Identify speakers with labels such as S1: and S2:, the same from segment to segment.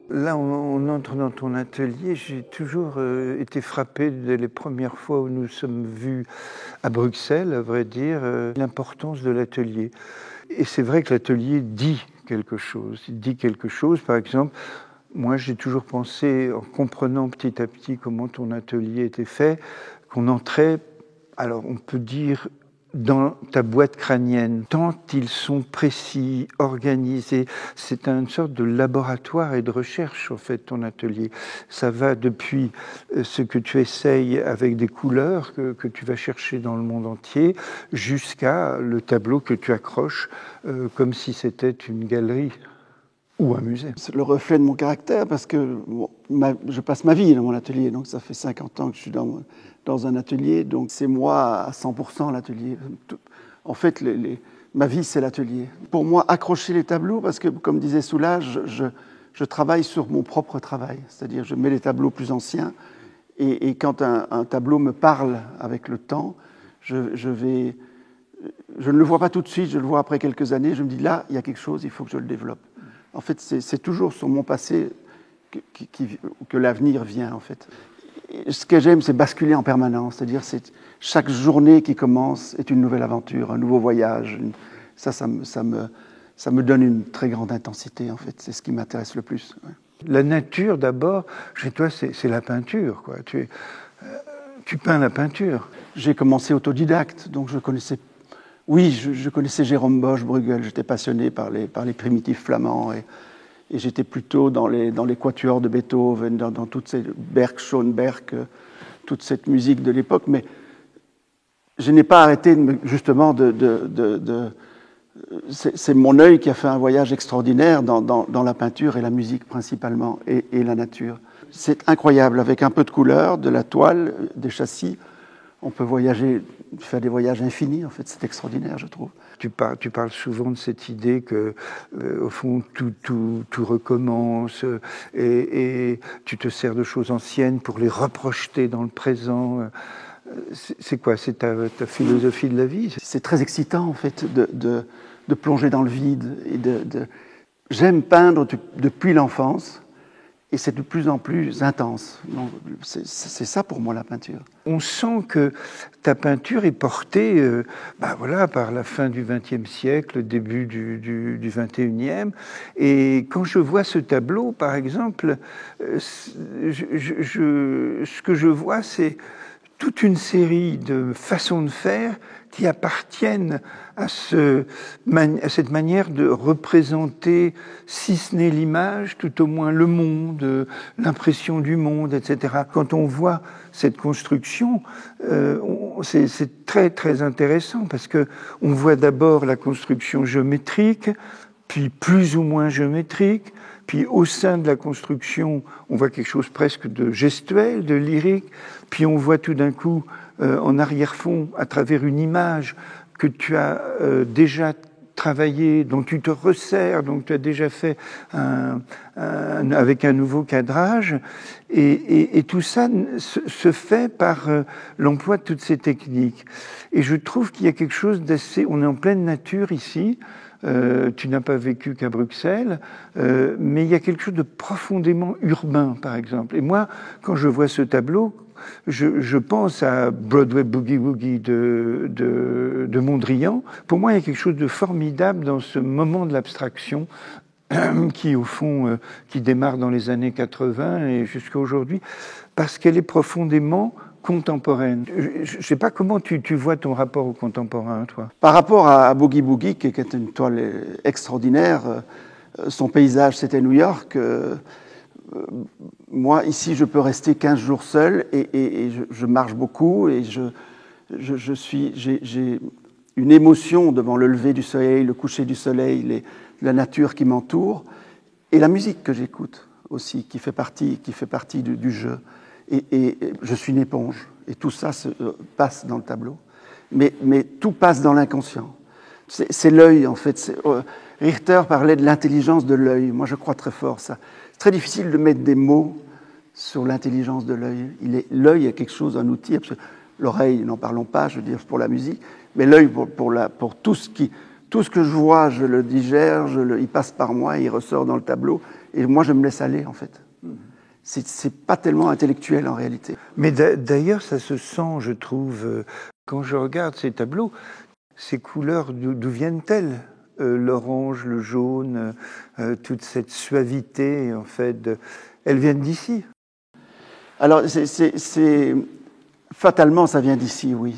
S1: Là, on entre dans ton atelier. J'ai toujours été frappé dès les premières fois où nous sommes vus à Bruxelles, à vrai dire, l'importance de l'atelier. Et c'est vrai que l'atelier dit quelque chose. Il dit quelque chose, par exemple, moi j'ai toujours pensé, en comprenant petit à petit comment ton atelier était fait, qu'on entrait, alors on peut dire, dans ta boîte crânienne, tant ils sont précis, organisés. C'est une sorte de laboratoire et de recherche, en fait, ton atelier. Ça va depuis ce que tu essayes avec des couleurs que tu vas chercher dans le monde entier, jusqu'à le tableau que tu accroches comme si c'était une galerie ou un musée.
S2: C'est le reflet de mon caractère parce que bon, je passe ma vie dans mon atelier, donc ça fait 50 ans que je suis dans un atelier, donc c'est moi à 100% l'atelier. En fait, ma vie, c'est l'atelier. Pour moi, accrocher les tableaux, parce que comme disait Soulages, je travaille sur mon propre travail, c'est-à-dire je mets les tableaux plus anciens et quand un tableau me parle avec le temps, je ne le vois pas tout de suite, je le vois après quelques années, je me dis là, il y a quelque chose, il faut que je le développe. En fait, c'est toujours sur mon passé que l'avenir vient, en fait. Et ce que j'aime, c'est basculer en permanence, c'est-à-dire chaque journée qui commence est une nouvelle aventure, un nouveau voyage. Ça me donne une très grande intensité, en fait. C'est ce qui m'intéresse le plus. Ouais.
S1: La nature, d'abord, chez toi, c'est la peinture, quoi. Tu peins la peinture.
S2: J'ai commencé autodidacte, donc je connaissais... Oui, je connaissais Jérôme Bosch, Bruegel, j'étais passionné par les primitifs flamands et j'étais plutôt dans les quatuors de Beethoven, dans toutes ces Berg, Schoenberg, toute cette musique de l'époque, mais je n'ai pas arrêté justement c'est mon œil qui a fait un voyage extraordinaire dans la peinture et la musique principalement, et la nature. C'est incroyable, avec un peu de couleur, de la toile, des châssis, on peut faire des voyages infinis, en fait, c'est extraordinaire, je trouve.
S1: Tu parles souvent de cette idée que, au fond, tout recommence et tu te sers de choses anciennes pour les reprojeter dans le présent. C'est quoi? C'est ta philosophie de la vie?
S2: C'est très excitant, en fait, de plonger dans le vide. J'aime peindre depuis l'enfance. Et c'est de plus en plus intense. C'est ça pour moi la peinture.
S1: On sent que ta peinture est portée par la fin du XXe siècle, le début du XXIe. Et quand je vois ce tableau, par exemple, ce que je vois, c'est toute une série de façons de faire qui appartiennent à cette manière de représenter, si ce n'est l'image, tout au moins le monde, l'impression du monde, etc. Quand on voit cette construction, c'est très très intéressant parce que on voit d'abord la construction géométrique, puis plus ou moins géométrique, puis au sein de la construction, on voit quelque chose presque de gestuel, de lyrique, puis on voit tout d'un coup en arrière-fond, à travers une image que tu as déjà travaillé, dont tu te resserres, donc tu as déjà fait avec un nouveau cadrage, et tout ça se fait par l'emploi de toutes ces techniques. Et je trouve qu'il y a quelque chose d'assez... On est en pleine nature ici, tu n'as pas vécu qu'à Bruxelles, mais il y a quelque chose de profondément urbain, par exemple. Et moi, quand je vois ce tableau, je pense à Broadway Boogie Woogie de Mondrian. Pour moi, il y a quelque chose de formidable dans ce moment de l'abstraction qui, au fond, qui démarre dans les années 80 et jusqu'à aujourd'hui, parce qu'elle est profondément contemporaine. Je ne sais pas comment tu vois ton rapport au contemporain, toi.
S2: Par rapport à Boogie Boogie, qui est une toile extraordinaire, son paysage, c'était New York. Moi, ici, je peux rester 15 jours seul et je marche beaucoup et j'ai une émotion devant le lever du soleil, le coucher du soleil, la nature qui m'entoure et la musique que j'écoute aussi, qui fait partie du jeu. Et je suis une éponge et tout ça passe dans le tableau. Mais tout passe dans l'inconscient. C'est l'œil, en fait. Richter parlait de l'intelligence de l'œil. Moi, je crois très fort ça. C'est très difficile de mettre des mots sur l'intelligence de l'œil. L'œil est quelque chose, un outil. L'oreille, n'en parlons pas, je veux dire, pour la musique. Mais l'œil, pour tout ce tout ce que je vois, je le digère, il passe par moi, il ressort dans le tableau, et moi je me laisse aller en fait. C'est pas tellement intellectuel en réalité.
S1: Mais d'ailleurs, ça se sent, je trouve, quand je regarde ces tableaux, ces couleurs, d'où viennent-elles? L'orange, le jaune, toute cette suavité, en fait, elles viennent d'ici.
S2: Alors, fatalement, ça vient d'ici, oui.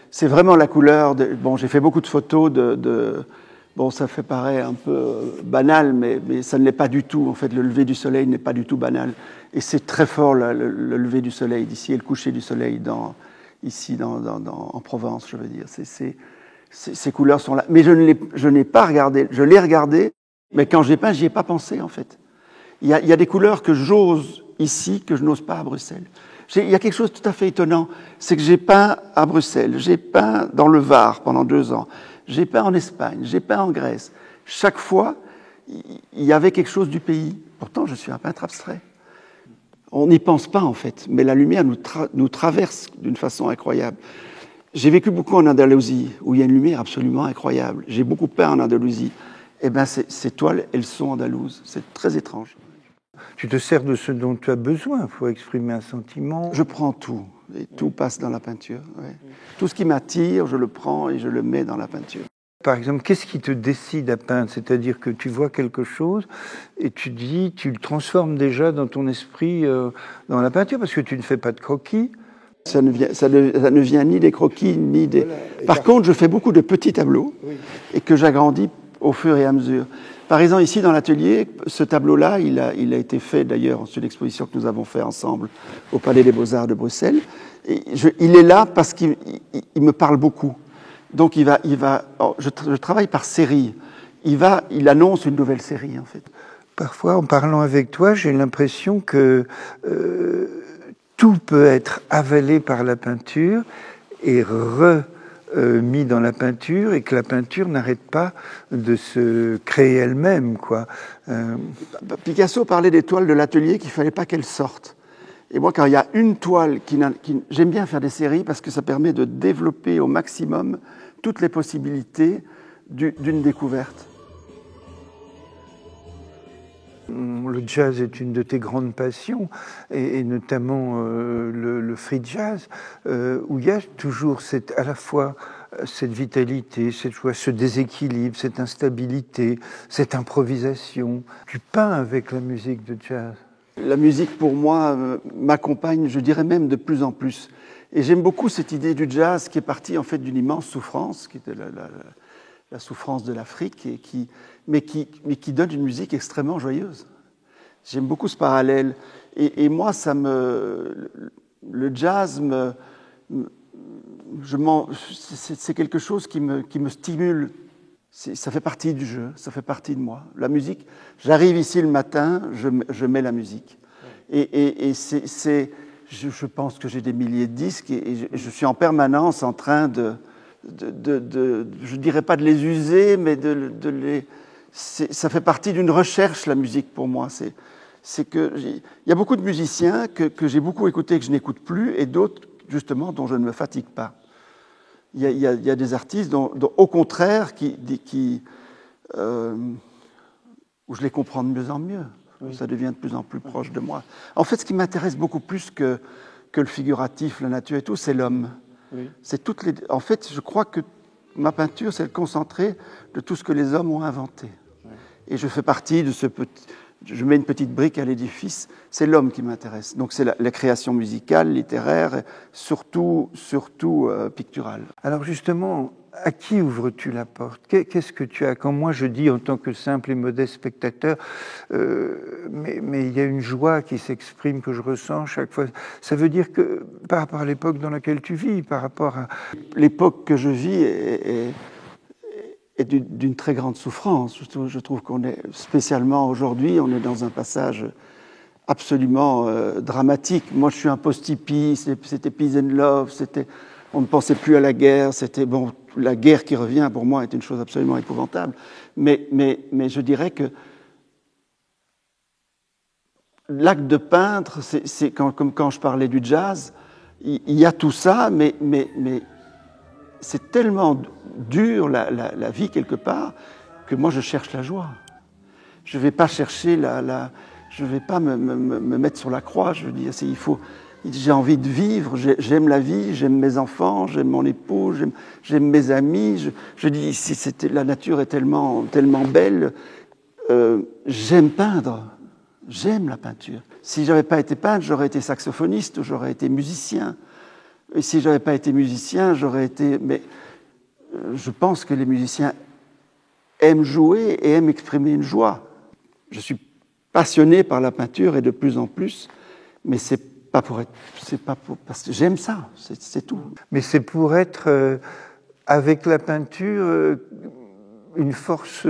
S2: C'est vraiment la couleur. Bon, j'ai fait beaucoup de photos bon, ça fait paraître un peu banal, mais ça ne l'est pas du tout. En fait, le lever du soleil n'est pas du tout banal. Et c'est très fort, le lever du soleil d'ici et le coucher du soleil ici en Provence, je veux dire. Ces couleurs sont là. Mais je n'ai pas regardé. Je l'ai regardé, mais quand j'ai peint, j'y ai pas pensé, en fait. Il y a des couleurs que j'ose ici, que je n'ose pas à Bruxelles. Il y a quelque chose de tout à fait étonnant, c'est que j'ai peint à Bruxelles, j'ai peint dans le Var pendant 2 ans, j'ai peint en Espagne, j'ai peint en Grèce. Chaque fois, il y avait quelque chose du pays. Pourtant, je suis un peintre abstrait. On n'y pense pas, en fait, mais la lumière nous traverse d'une façon incroyable. J'ai vécu beaucoup en Andalousie, où il y a une lumière absolument incroyable. J'ai beaucoup peint en Andalousie. Eh bien, ces toiles, elles sont andalouses. C'est très étrange.
S1: Tu te sers de ce dont tu as besoin pour exprimer un sentiment.
S2: Je prends tout, et tout passe dans la peinture. Ouais. Tout ce qui m'attire, je le prends et je le mets dans la peinture.
S1: Par exemple, qu'est-ce qui te décide à peindre? C'est-à-dire que tu vois quelque chose et tu le transformes déjà dans ton esprit, dans la peinture, parce que tu ne fais pas de croquis.
S2: Ça ne vient ni des croquis, ni des... Voilà. Par contre, je fais beaucoup de petits tableaux, oui, et que j'agrandis au fur et à mesure. Par exemple, ici, dans l'atelier, ce tableau-là, il a été fait d'ailleurs sur l'exposition que nous avons fait ensemble au Palais des Beaux-Arts de Bruxelles. Et il est là parce qu'il me parle beaucoup. Donc, je travaille par série. Il annonce une nouvelle série, en fait.
S1: Parfois, en parlant avec toi, j'ai l'impression que tout peut être avalé par la peinture et mis dans la peinture, et que la peinture n'arrête pas de se créer elle-même, quoi.
S2: Picasso parlait des toiles de l'atelier qu'il ne fallait pas qu'elles sortent. Et moi, quand il y a une toile j'aime bien faire des séries parce que ça permet de développer au maximum toutes les possibilités d'une découverte.
S1: Le jazz est une de tes grandes passions, et notamment le free jazz, où il y a toujours à la fois cette vitalité, cette joie, ce déséquilibre, cette instabilité, cette improvisation. Tu peins avec la musique de jazz.
S2: La musique, pour moi, m'accompagne, je dirais même de plus en plus. Et j'aime beaucoup cette idée du jazz qui est partie en fait d'une immense souffrance, qui était la souffrance de l'Afrique, mais qui donne une musique extrêmement joyeuse. J'aime beaucoup ce parallèle. Et moi, le jazz, c'est quelque chose qui me stimule. Ça fait partie du jeu, ça fait partie de moi. La musique, j'arrive ici le matin, je mets la musique. Et je pense que j'ai des milliers de disques et je suis en permanence en train je dirais pas de les user, mais ça fait partie d'une recherche, la musique, pour moi. Il y a beaucoup de musiciens que j'ai beaucoup écoutés, que je n'écoute plus, et d'autres, justement, dont je ne me fatigue pas. Il y a des artistes dont au contraire, où je les comprends de mieux en mieux. Oui. Ça devient de plus en plus proche de moi. En fait, ce qui m'intéresse beaucoup plus que le figuratif, la nature et tout, c'est l'homme. Oui. En fait, je crois que ma peinture, c'est le concentré de tout ce que les hommes ont inventé. Oui. Et je fais partie de je mets une petite brique à l'édifice, c'est l'homme qui m'intéresse. Donc c'est la création musicale, littéraire, surtout picturale.
S1: Alors justement, à qui ouvres-tu la porte? Qu'est-ce que tu as? Quand moi je dis en tant que simple et modeste spectateur, mais il y a une joie qui s'exprime, que je ressens chaque fois. Ça veut dire que par rapport à l'époque dans laquelle tu vis, par rapport à...
S2: L'époque que je vis est d'une très grande souffrance. Je trouve qu'on est, spécialement aujourd'hui, on est dans un passage absolument dramatique. Moi, je suis un post-hippie, c'était Peace and Love, on ne pensait plus à la guerre, la guerre qui revient, pour moi, est une chose absolument épouvantable. Mais je dirais que l'acte de peindre, comme quand je parlais du jazz, il y a tout ça, mais c'est tellement dur la vie quelque part que moi je cherche la joie. Je ne vais pas chercher je ne vais pas me mettre sur la croix. Je veux dire, j'ai envie de vivre, j'aime la vie, j'aime mes enfants, j'aime mon époux, j'aime mes amis. Je dis, la nature est tellement, tellement belle. J'aime peindre, j'aime la peinture. Si je n'avais pas été peintre, j'aurais été saxophoniste ou j'aurais été musicien. Et si je n'avais pas été musicien, j'aurais été... Mais je pense que les musiciens aiment jouer et aiment exprimer une joie. Je suis passionné par la peinture et de plus en plus, mais c'est pas parce que j'aime ça, c'est tout.
S1: Mais c'est pour être avec la peinture une force,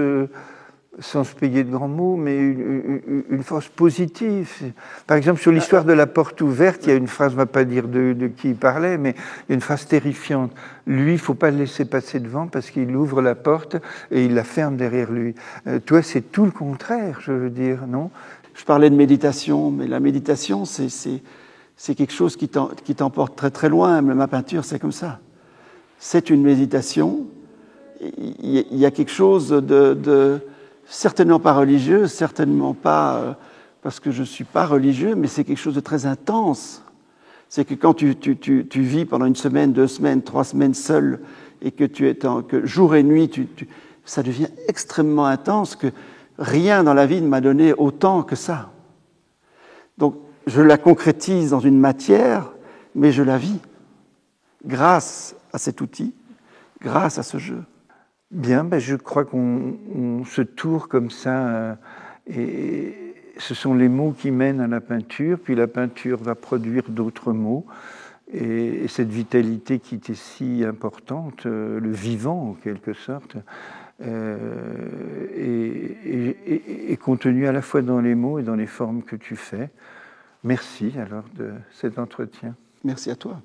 S1: sans se payer de grands mots, mais une force positive. Par exemple, sur l'histoire de la porte ouverte, il y a une phrase, on ne va pas dire de qui il parlait, mais il y a une phrase terrifiante. Lui, il ne faut pas le laisser passer devant parce qu'il ouvre la porte et il la ferme derrière lui. Toi, c'est tout le contraire, je veux dire, non?
S2: Je parlais de méditation, mais la méditation, c'est quelque chose qui t'emporte très très loin. Ma peinture, c'est comme ça. C'est une méditation. Il y a quelque chose de certainement pas religieux, certainement pas parce que je ne suis pas religieux, mais c'est quelque chose de très intense. C'est que quand tu vis pendant 1 semaine, 2 semaines, 3 semaines seul, et que que jour et nuit, ça devient extrêmement intense, que rien dans la vie ne m'a donné autant que ça. Donc, je la concrétise dans une matière, mais je la vis grâce à cet outil, grâce à ce jeu.
S1: Bien, ben je crois qu'on se tourne comme ça, et ce sont les mots qui mènent à la peinture, puis la peinture va produire d'autres mots, et cette vitalité qui était si importante, le vivant en quelque sorte, est contenu à la fois dans les mots et dans les formes que tu fais. Merci alors de cet entretien.
S2: Merci à toi.